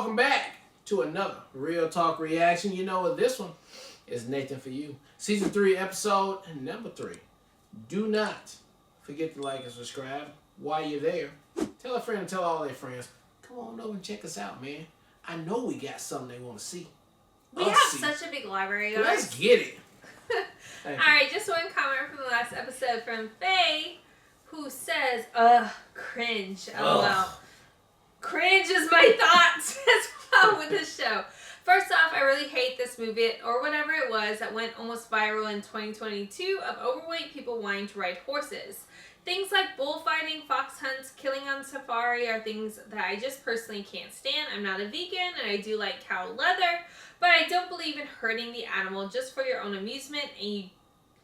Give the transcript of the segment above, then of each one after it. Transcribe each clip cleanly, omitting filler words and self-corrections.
welcome back to another Real Talk reaction. You know what? This one is Nathan for you. Season 3, episode number 3. Do not forget to like and subscribe. While you're there, tell a friend and tell all their friends. Come on over and check us out, man. I know we got something they want to see. We have such a big library, guys. Let's get it. Alright, just one comment from the last episode from Faye, who says, cringe. LOL. Cringe is my thoughts as well with this show. First off, I really hate this movie, or whatever it was, that went almost viral in 2022 of overweight people wanting to ride horses. Things like bullfighting, fox hunts, killing on safari are things that I just personally can't stand. I'm not a vegan, and I do like cow leather, but I don't believe in hurting the animal just for your own amusement,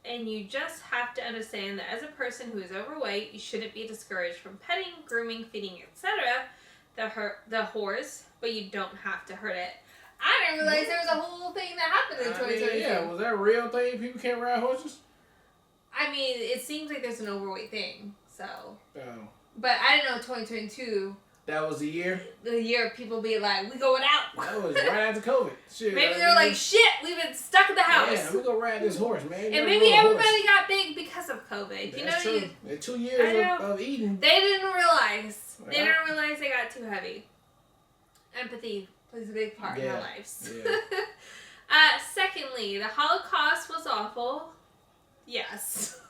and you just have to understand that as a person who is overweight, you shouldn't be discouraged from petting, grooming, feeding, etc. the horse, but you don't have to hurt it. I didn't realize there was a whole thing that happened in 2022. Yeah, was that a real thing? People can't ride horses? I mean, it seems like there's an overweight thing, so. Oh. But I didn't know 2022. That was the year? The year people be like, we going out. That was right after COVID. Shit, maybe they were like, shit, we've been stuck in the house. Yeah, we gonna ride this horse, man. And maybe everybody got big because of COVID. That's true. 2 years of eating. They didn't realize. They didn't realize they got too heavy. Empathy plays a big part in our lives. Yeah. Secondly, the Holocaust was awful. Yes.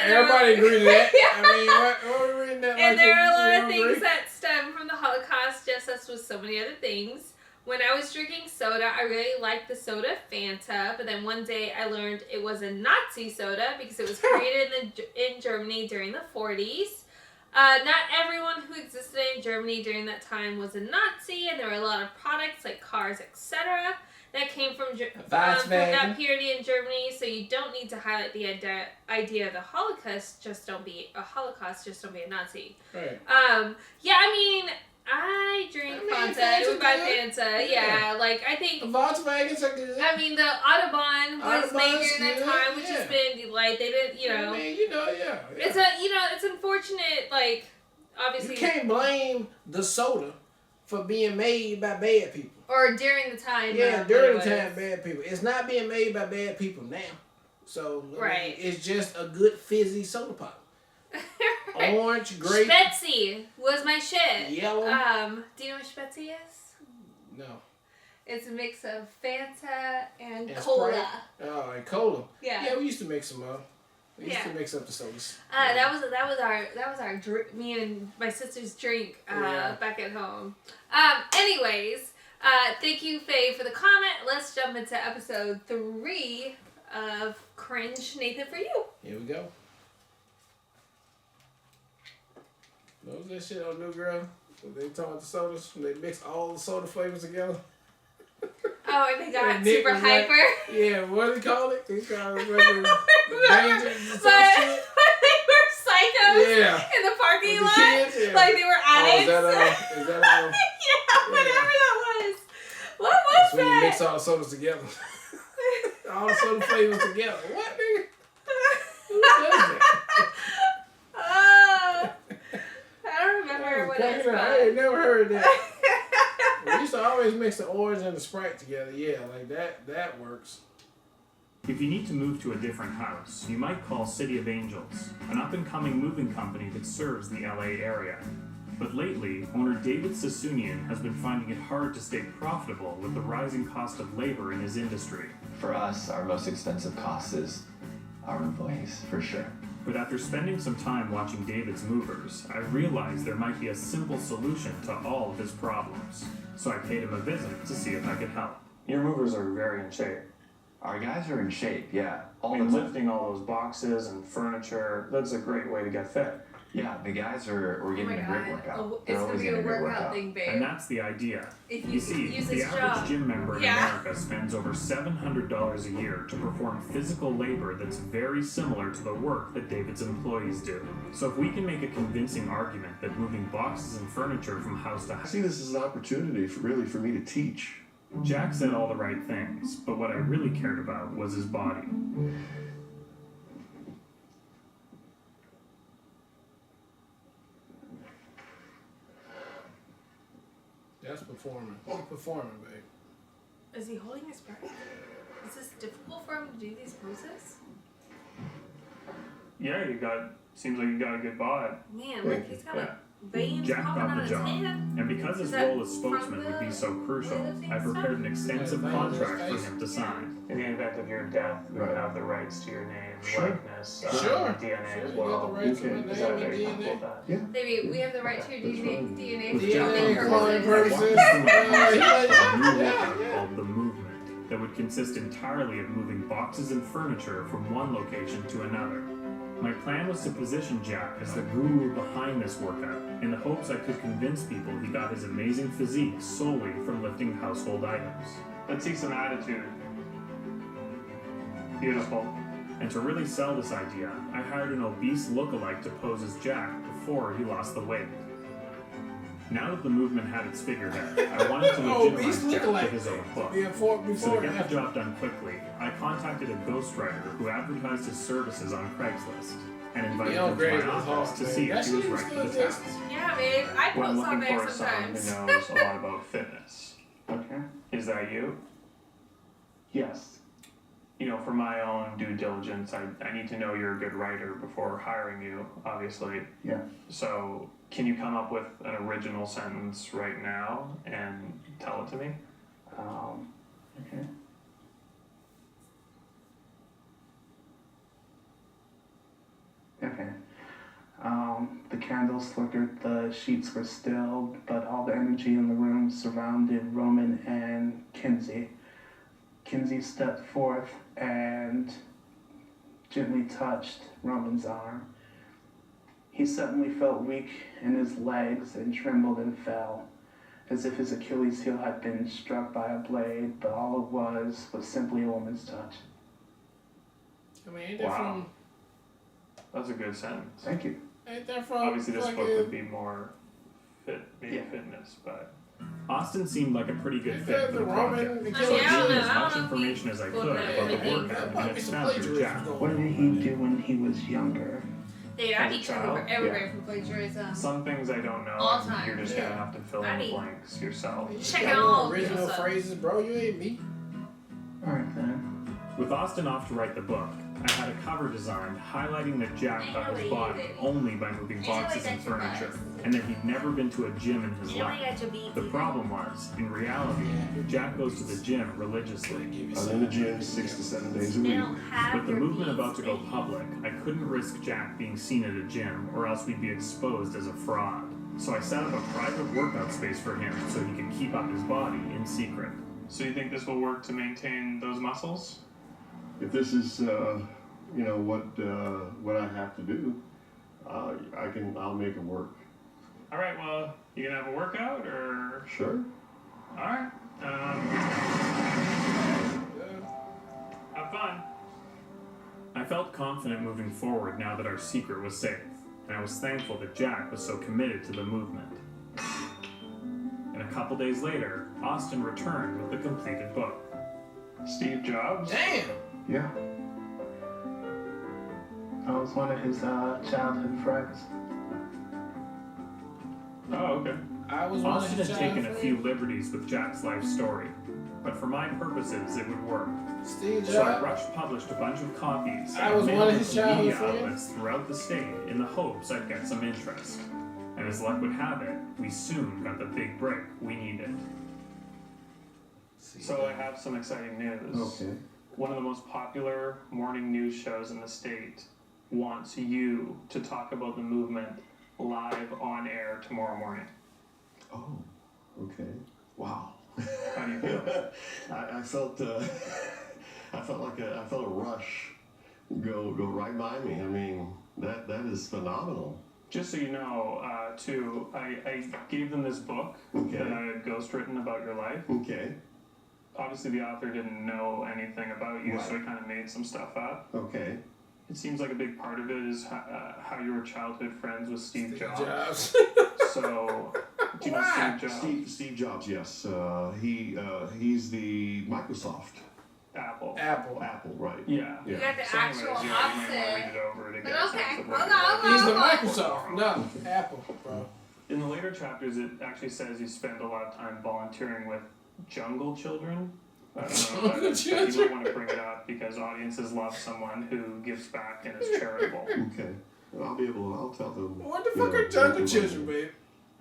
Everybody agreed to that. I mean, what are we reading that? And there are a lot of things that stem from the Holocaust, just as with so many other things. When I was drinking soda, I really liked the soda Fanta, but then one day I learned it was a Nazi soda because it was created in Germany during the 40s. Not everyone who existed in Germany during that time was a Nazi, and there were a lot of products like cars, etc. that came from that period in Germany, so you don't need to highlight the idea of the Holocaust, just don't be a Holocaust, just don't be a Nazi. Right. Yeah, I mean, I drink Fanta, we buy Fanta, yeah, like, I think... The Volkswagens are good. I mean, the Audubon was made during that time, which has been, like, they didn't, you know... I mean, you know, yeah. It's unfortunate, like, obviously... You can't blame the soda for being made by bad people. Or during the time. Yeah, during the time, bad people. It's not being made by bad people now. So, right. I mean, it's just a good fizzy soda pop. Right. Orange, grape. Spetzy was my shit. Yellow. Do you know what Spetzy is? No. It's a mix of Fanta and cola. Sprite? Oh, and cola. Yeah. Yeah, we used to mix them up. We used to mix up the sodas. That was our drink, me and my sister's drink back at home. Anyways, thank you, Faye, for the comment. Let's jump into episode 3 of Cringe Nathan for You. Here we go. What was that shit on New Girl? When they talk about the sodas, when they mix all the soda flavors together. Oh, and they got super hyper. Like, yeah, what do they call it? They call it danger and some shit. They were psychos in the parking lot. Kids, like they were addicts. Oh, is that yeah, whatever that was. What was that? When you mix all the sodas together. All the soda flavors together. What, nigga? Who does that? I don't remember what it's called. I ain't never heard that. We used to always mix the orange and the Sprite together. Yeah, like that works. If you need to move to a different house, you might call City of Angels, an up-and-coming moving company that serves the LA area. But lately, owner David Sassoonian has been finding it hard to stay profitable with the rising cost of labor in his industry. For us, our most expensive cost is our employees, for sure. But after spending some time watching David's movers, I realized there might be a simple solution to all of his problems. So I paid him a visit to see if I could help. Your movers are very in shape. Our guys are in shape, yeah. Lifting all those boxes and furniture, that's a great way to get fit. Yeah, the guys we're getting a great workout. Oh, it's going to be a workout thing, babe. And that's the idea. If you see, the average gym member in America spends over $700 a year to perform physical labor that's very similar to the work that David's employees do. So if we can make a convincing argument that moving boxes and furniture from house to house... I see this as an opportunity for me to teach. Jack said all the right things, but what I really cared about was his body. That's before performing. He's performing, babe. Is he holding his breath? Is this difficult for him to do these poses? Yeah, seems like you got a good bod. Man, look, he's got like veins Jack popping got out the his job, hand. and because his Is that role as spokesman from would be the so crucial, weightlifting I prepared an extensive Yeah, contract for face. him to sign. In the event of your death, we Right. have the rights to your name, Sure. likeness, Sure. DNA Sure, as you got well. the rights to Okay. my Is name that and very comfortable DNA. with that? Yeah. Maybe we have the right to your DNA With DNA Jack cloning purposes. purposes. A new Yeah, workout yeah. called the Movement that would consist entirely of moving boxes and furniture from one location to another. My plan was to position Jack as the guru behind this workout, in the hopes I could convince people he got his amazing physique solely from lifting household items. Let's see some attitude. Beautiful. And to really sell this idea, I hired an obese lookalike to pose as Jack before he lost the weight. Now that the movement had its figurehead, I wanted to Obese legitimize Jack to lookalike. his own book. Before So to and get the after. job done quickly, I contacted a ghostwriter who advertised his services on Craigslist and invited Yo, him to Grace, my it's office hard, to man. see That if he was shit right for the still task. exists. Yeah, babe. I Well, I'm post on looking there for someone who sometimes. knows a lot about fitness. Okay. Is that you? Yes. You know, for my own due diligence, I need to know you're a good writer before hiring you, obviously. Yeah. So, can you come up with an original sentence right now and tell it to me? Okay. Okay. The candles flickered, the sheets were stilled, but all the energy in the room surrounded Roman and Kinsey. Kinsey stepped forth and gently touched Roman's arm. He suddenly felt weak in his legs and trembled and fell, as if his Achilles heel had been struck by a blade, but all it was simply a woman's touch. I mean, ain't that Wow. That's a good sentence. Thank you. ain't that from Obviously, this book would fucking... be more Yeah. fitness, but Austin seemed like a pretty good Ain't fit that for the the Roman project. and I So mean, I I don't gave know. as I much don't know if information he as I would could know about the everything. workout That and might be its some founder, plagiarism Jack. going What on. did he do when he was younger? Dude, I'd eat trouble Child? for everybody for plagiarism. Some things I don't know, All and time. you're just gonna have to fill in the Buddy. blanks yourself. You Check got it your all, original Joseph. phrases, bro. You ain't me. Alright then. With Austin off to write the book, I had a cover designed highlighting that Jack I got know his what body you did. only by moving I know boxes what and that you furniture, was. and that he'd never been to a gym in his You know I life. got your beat. The problem was, in reality, Jack goes to the gym religiously. I'm in the gym 6 to 7 days a They week. don't have With the your movement beats, about to go baby. public, I couldn't risk Jack being seen at a gym, or else we'd be exposed as a fraud. So I set up a private workout space for him so he could keep up his body in secret. So you think this will work to maintain those muscles? If this is, what I have to do, I'll make it work. All right, well, you gonna have a workout, or? Sure. All right. Have fun. I felt confident moving forward now that our secret was safe, and I was thankful that Jack was so committed to the movement. And a couple days later, Austin returned with the completed book. Steve Jobs? Damn. Yeah. I was one of his childhood friends. Oh, okay. I was one of Austin his had taken a child few liberties with Jack's life story, but for my purposes, it would work. Steve So I Jobs. rush published a bunch of copies I and was mailed one of them his to media childhood friends. outlets throughout the state in the hopes I'd get some interest. And as luck would have it, we soon got the big break we needed. So I have some exciting news. Okay. One of the most popular morning news shows in the state wants you to talk about the movement live on air tomorrow morning. Oh, okay. Wow. How do you feel? I felt I felt a rush go right by me. I mean, that is phenomenal. Just so you know, too, I gave them this book Okay. that I had ghostwritten about your life. Okay. Obviously, the author didn't know anything about you, so Right. he kind of made some stuff up. Okay. It seems like a big part of it is how you were childhood friends with Steve Jobs. Jobs. So, do you know Why? Steve Jobs? Steve Jobs, yes. He's the Microsoft. Apple. Apple, right. Yeah. You Yeah. got the So anyways, actual you might want to read opposite. it over to But get a okay, sense of what hold you're on, like. hold He's the on. Microsoft. No, Apple, bro. In the later chapters, it actually says you spend a lot of time volunteering with jungle children. I don't know if that is, but you might want to bring it up because audiences love someone who gives back and is charitable. Okay. I'll tell them. What the fuck are jungle children, babe?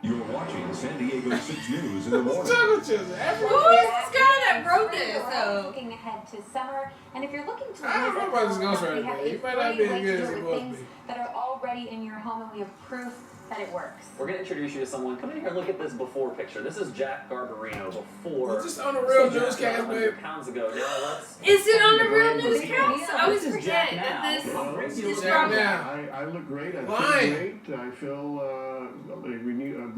You're watching San Diego 6 News in the morning. Jungle children. Who is this guy that wrote this? Looking ahead to summer, and if you're looking to I don't know about this home, ghostwriter, we have man. a He might not be free as way good to as do he it was with things be. that are already in your home, and we have proof that it works. We're going to introduce you to someone. Come in here and look at this before picture. This is Jack Garbarino before. Is this on the real newscast, babe? 100 pounds ago. Now let's. Is it on the real Brand new newscast? video. I always This is forget Jack that now. this is Jack from. now. I look great. I Lying. feel great. I feel a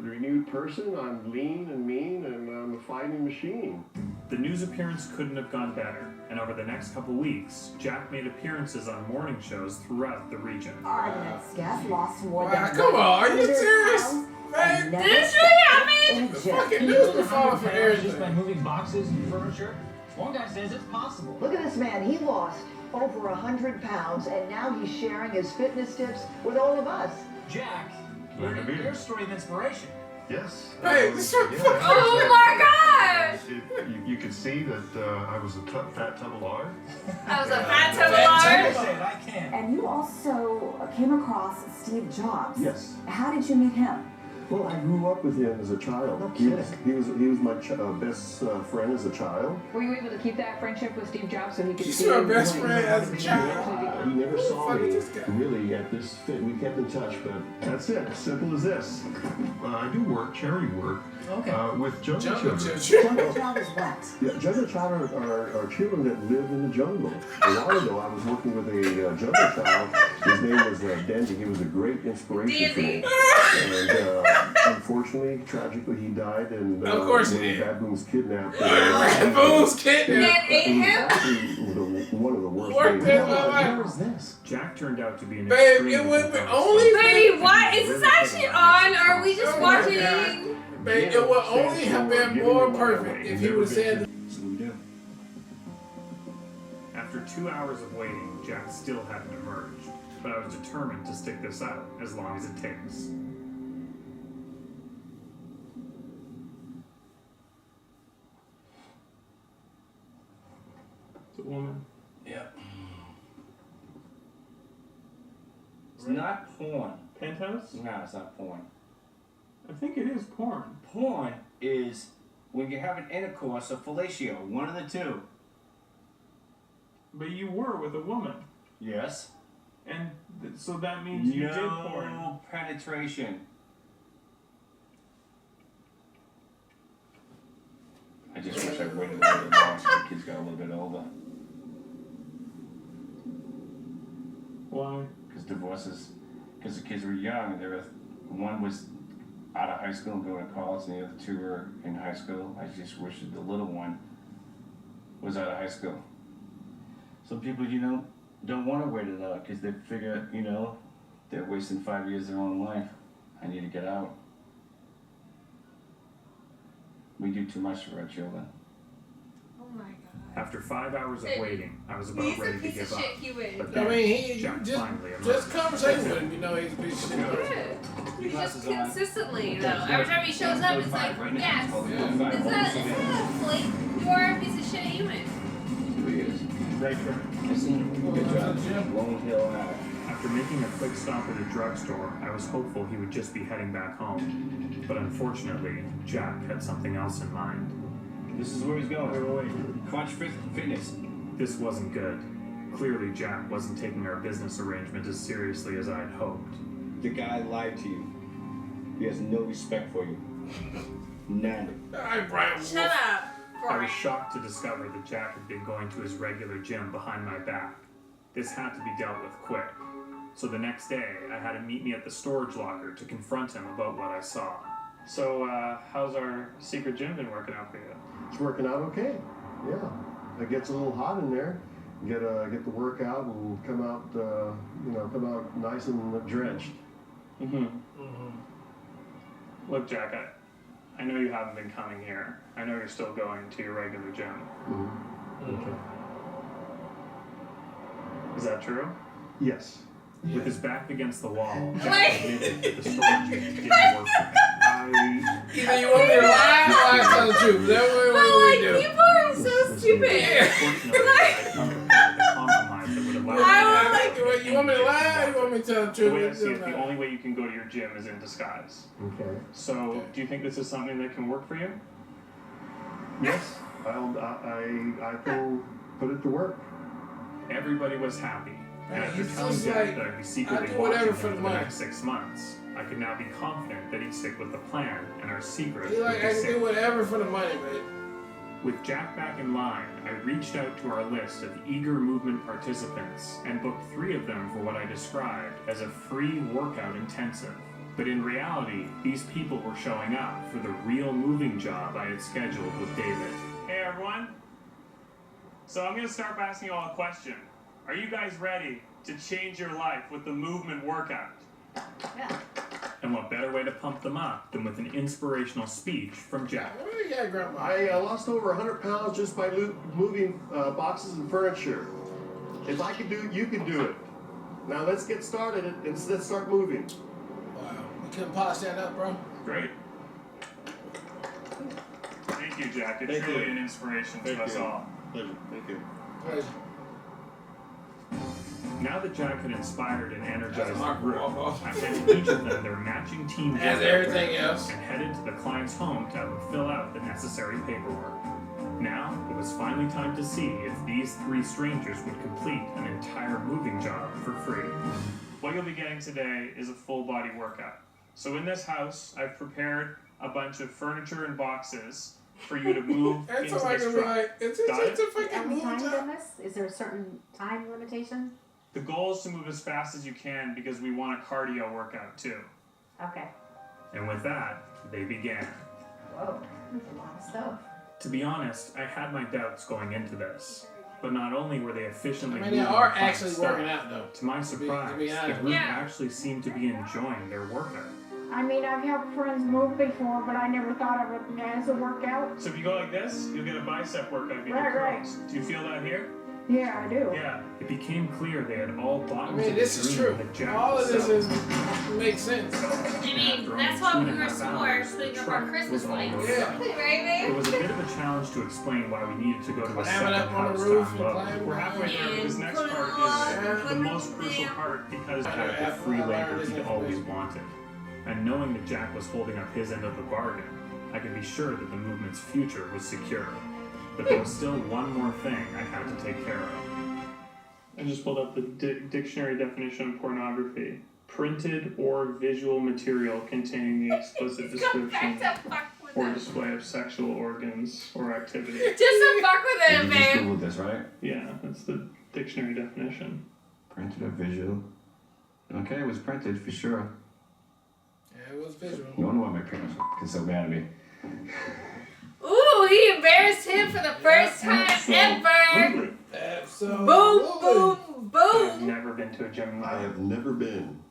renewed person. I'm lean and mean, and I'm a fighting machine. The news appearance couldn't have gone better, and over the next couple weeks, Jack made appearances on morning shows throughout the region. Our next guest lost more Wow, than come on, are you 100 serious? pounds Man, and never Did this really happen? in the jail. fucking news been falling for Just by everything. moving boxes and furniture. One guy says it's possible. Look at this man. He lost over 100 pounds, and now he's sharing his fitness tips with all of us. Jack, you're your story of inspiration. Yes. Hey, this is fucking. Oh my gosh! You could see that I was a fat tub of lard. I was a fat tub of I lard. said I can't. And you also came across Steve Jobs. Yes. How did you meet him? Well, I grew up with him as a child. No He was kidding. my best friend as a child. Were you able to keep that friendship with Steve Jobs so he could She's see my you best when friend you as a wanted to child. be- He never saw fuck me is this guy? really at this fit. We kept in touch, but that's it. Simple as this. I do charity work Okay. with jungle Jungle children. children. Jungle Child is what? Yeah, jungle children are children that live in the jungle. A while ago, I was working with a jungle child. His name was Dandy. He was a great inspiration for me. And unfortunately, tragically, he died. And Of course he one of did. the baboons kidnapped him. Baboons kidnapped. And ate him? Actually, one of the worst Worst days. day of my life. Where is this? Jack turned out to be an Babe, extremely it would be compelling only- story. Baby, what? Is this actually on, or are we just Oh my watching? God. Babe, it would only have been more perfect if he would have said. So we do. After 2 hours of waiting, Jack still hadn't emerged, but I was determined to stick this out as long as it takes. It's a woman. Yep. It's not porn. Penthouse? No, it's not porn. I think it is porn. Porn is when you have an intercourse or fellatio, one of the two. But you were with a woman. Yes. And so that means you did porn. No penetration. I just wish I waited a little bit longer so the kids got a little bit older. Why? Because the kids were young. One was out of high school and going to college, and the other two were in high school. I just wish that the little one was out of high school. Some people, don't want to wait it out because they figure, they're wasting 5 years of their own life. I need to get out. We do too much for our children. Oh my god. After 5 hours of Hey, waiting, I was about He's a ready to piece give of up. shit, he wins. But I then mean, he Jack just finally emerged. conversation with him, he's a piece of shit. Yeah. He just Glasses on. consistently, though. Every time he shows up, it's like, Right now, yes. it's called Yeah. five. It's not a flake. You are a piece of shit human. 2 years. Right there. Good job. Lone Hill Ave. After making a quick stop at a drugstore, I was hopeful he would just be heading back home. But unfortunately, Jack had something else in mind. This is where he's going. Wait. Crunch Fitness. This wasn't good. Clearly, Jack wasn't taking our business arrangement as seriously as I had hoped. The guy lied to you. He has no respect for you. None. Alright, Brian. Shut up. I Brian. was shocked to discover that Jack had been going to his regular gym behind my back. This had to be dealt with quick. So the next day, I had him meet me at the storage locker to confront him about what I saw. So, how's our secret gym been working out for you? It's working out okay. Yeah. It gets a little hot in there. Get the workout and come out nice and drenched. Look, Jack, I know you haven't been coming here. I know you're still going to your regular gym. Okay. Is that true? Yes. With his back against the wall, Jack Like- admitted that the storage unit didn't work for him. Either you want me to lie or I tell the truth. That's what we do. People are so stupid. You want me to lie or you want me to tell the truth? The way I see it, the only way you can go to your gym is in disguise. Okay. So, do you think this is something that can work for you? Yes, I can put it to work. Everybody was happy. And after He's telling just Jack like, that I'd be I secretly do whatever watching for him the for the money. next 6 months, I could now be confident that he'd stick with the plan and our secret He would like, be I can safe. do whatever for the money, man. With Jack back in line, I reached out to our list of eager movement participants and booked 3 of them for what I described as a free workout intensive. But in reality, these people were showing up for the real moving job I had scheduled with David. Hey everyone! So I'm gonna start by asking you all a question. Are you guys ready to change your life with the movement workout? Yeah. And what better way to pump them up than with an inspirational speech from Jack? Where you at, Grandma? I lost over 100 pounds just by moving boxes and furniture. If I could do it, you could do it. Now let's get started and let's start moving. Wow. You couldn't polish that up, bro? Great. Thank you, Jack. You're Thank truly you. an inspiration Thank to us you. all. Pleasure. Thank you. Pleasure. Now that Jack had inspired and energized the Mark group, Wahlberg. I sent each of them their matching team As jacket everything else. and headed to the client's home to have them fill out the necessary paperwork. Now, it was finally time to see if these 3 strangers would complete an entire moving job for free. What you'll be getting today is a full body workout. So in this house, I've prepared a bunch of furniture and boxes for you to move And into somebody this can be truck. like, it's Got just a it? fucking Any move time job. on this? Is there a certain time limitation? The goal is to move as fast as you can because we want a cardio workout too. Okay. And with that, they began. Whoa, that's a lot of stuff. To be honest, I had my doubts going into this. But not only were they efficiently I mean, they moving are fun actually stuff, working out, though. to my be surprise, honest the with group you. actually seemed to be enjoying their workout. I mean, I've helped friends move before, but I never thought of it as a workout. So if you go like this, you'll get a bicep workout in your Right. curls. Do you feel that here? Yeah, I do. Yeah. It became clear they had all bought I into mean, the this is dream true. that Jack All was of this selling. makes sense. I mean, After that's only why we were 2.5 somewhere hours, putting the up our truck Christmas was lights. almost Yeah. done. Right, It babe? was a bit of a challenge to explain why we needed to go to a Climb it second up on the house roof down and low. climb We're halfway there, but this and next put it part on, is put the it most in crucial there. part because I Jack know, had the free I learned labor this he'd always information. wanted. And knowing that Jack was holding up his end of the bargain, I could be sure that the movement's future was secure. But there was still one more thing I had to take care of. I just pulled up the dictionary definition of pornography. Printed or visual material containing the explicit description or display of sexual organs or activity. Just to fuck with it, You just babe. Googled this, right? Yeah, that's the dictionary definition. Printed or visual? Okay, it was printed for sure. Yeah, it was visual. No wonder why my parents were so mad at me. Ooh, he embarrassed him for the first time ever. Absolutely. Boom, boom, I've boom. never been to a gym. I have never been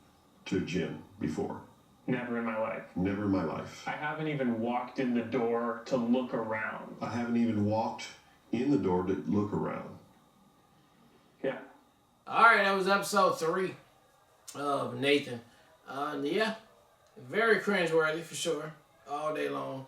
to a gym before. Never in my life. Never in my life. I haven't even walked in the door to look around. I haven't even walked in the door to look around. Yeah. All right, that was episode 3 of Nathan. Yeah, very cringeworthy for sure, all day long.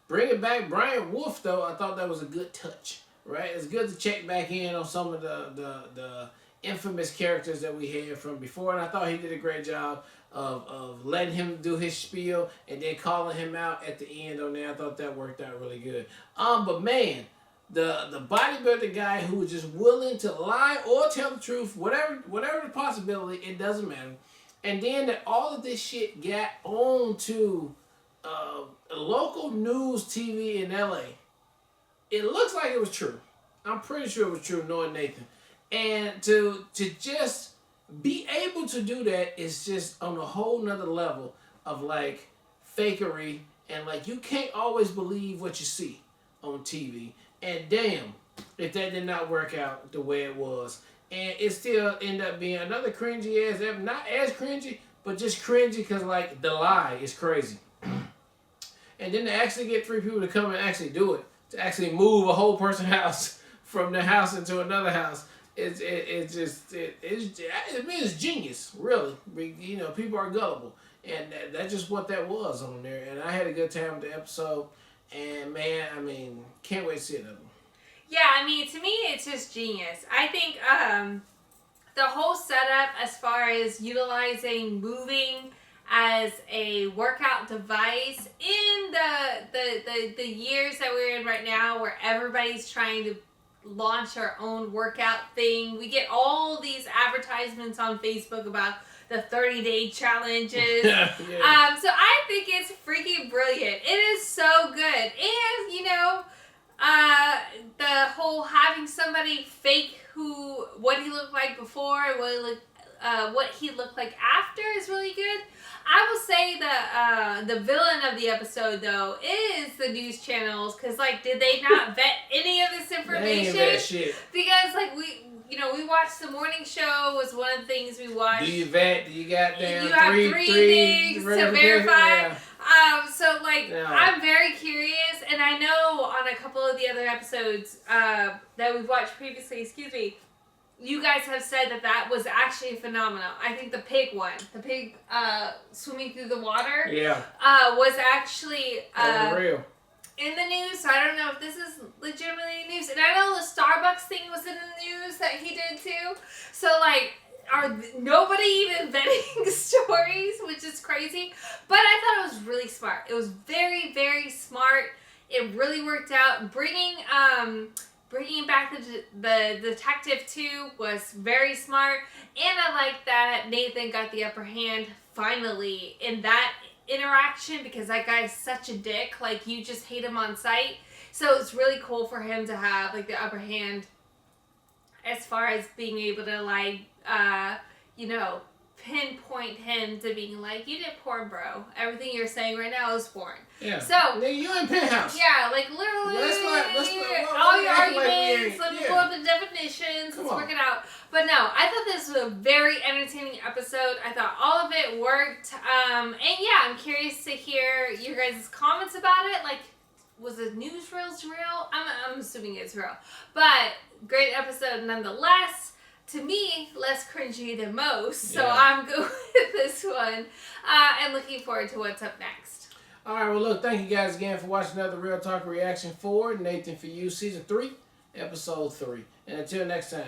Bring it back, Brian Wolf, though. I thought that was a good touch, right? It's good to check back in on some of the infamous characters that we had from before, and I thought he did a great job of letting him do his spiel and then calling him out at the end on there. I thought that worked out really good. But man, the bodybuilder guy who was just willing to lie or tell the truth, whatever the possibility, it doesn't matter. And then that all of this shit got on to local news TV in LA. It looks like it was true. I'm pretty sure it was true, knowing Nathan. And to just be able to do that is just on a whole nother level of like fakery, and like you can't always believe what you see on TV. And damn, if that did not work out the way it was. And it still ended up being another cringy ass, not as cringy, but just cringy because like the lie is crazy. And then to actually get 3 people to come and actually do it, to actually move a whole person's house from their house into another house, it's genius, really. You know, people are gullible. And that's just what that was on there. And I had a good time with the episode. And man, I mean, can't wait to see another one. Yeah, I mean, to me, it's just genius. I think the whole setup as far as utilizing moving as a workout device in the years that we're in right now, where everybody's trying to launch our own workout thing. We get all these advertisements on Facebook about the 30-day challenges. So I think it's freaking brilliant. It is so good. And, you know, the whole having somebody fake what he looked like before and what he looked like after is really good. I will say the villain of the episode, though, is the news channels. Because, like, did they not vet any of this information? They ain't vet shit. Because, like, we watched the morning show was one of the things we watched. Do you vet? Do you got down? You have three things to verify. Yeah. So, like, I'm very curious, and I know on a couple of the other episodes that we've watched previously, you guys have said that was actually phenomenal. I think the pig swimming through the water, was actually real. in the news. So I don't know if this is legitimately news. And I know the Starbucks thing was in the news that he did too. So like, nobody even vetting stories, which is crazy. But I thought it was really smart. It was very, very smart. It really worked out. Bringing back the detective too was very smart. And I like that Nathan got the upper hand finally in that interaction, because that guy's such a dick. Like, you just hate him on sight. So it's really cool for him to have like the upper hand as far as being able to like pinpoint him to being like, you did porn, bro. Everything you're saying right now is porn. Yeah. So nigga, you in Penthouse. Yeah, like literally. Let's all your arguments. Let me pull up the definitions. Let's work it out. But no, I thought this was a very entertaining episode. I thought all of it worked. And yeah, I'm curious to hear your guys' comments about it. Like, was the newsreels real? I'm assuming it's real. But great episode nonetheless. To me, less cringy than most. So I'm good with this one. And looking forward to what's up next. All right, well, look, thank you guys again for watching another Real Talk Reaction 4, Nathan For You, Season 3, Episode 3. And until next time.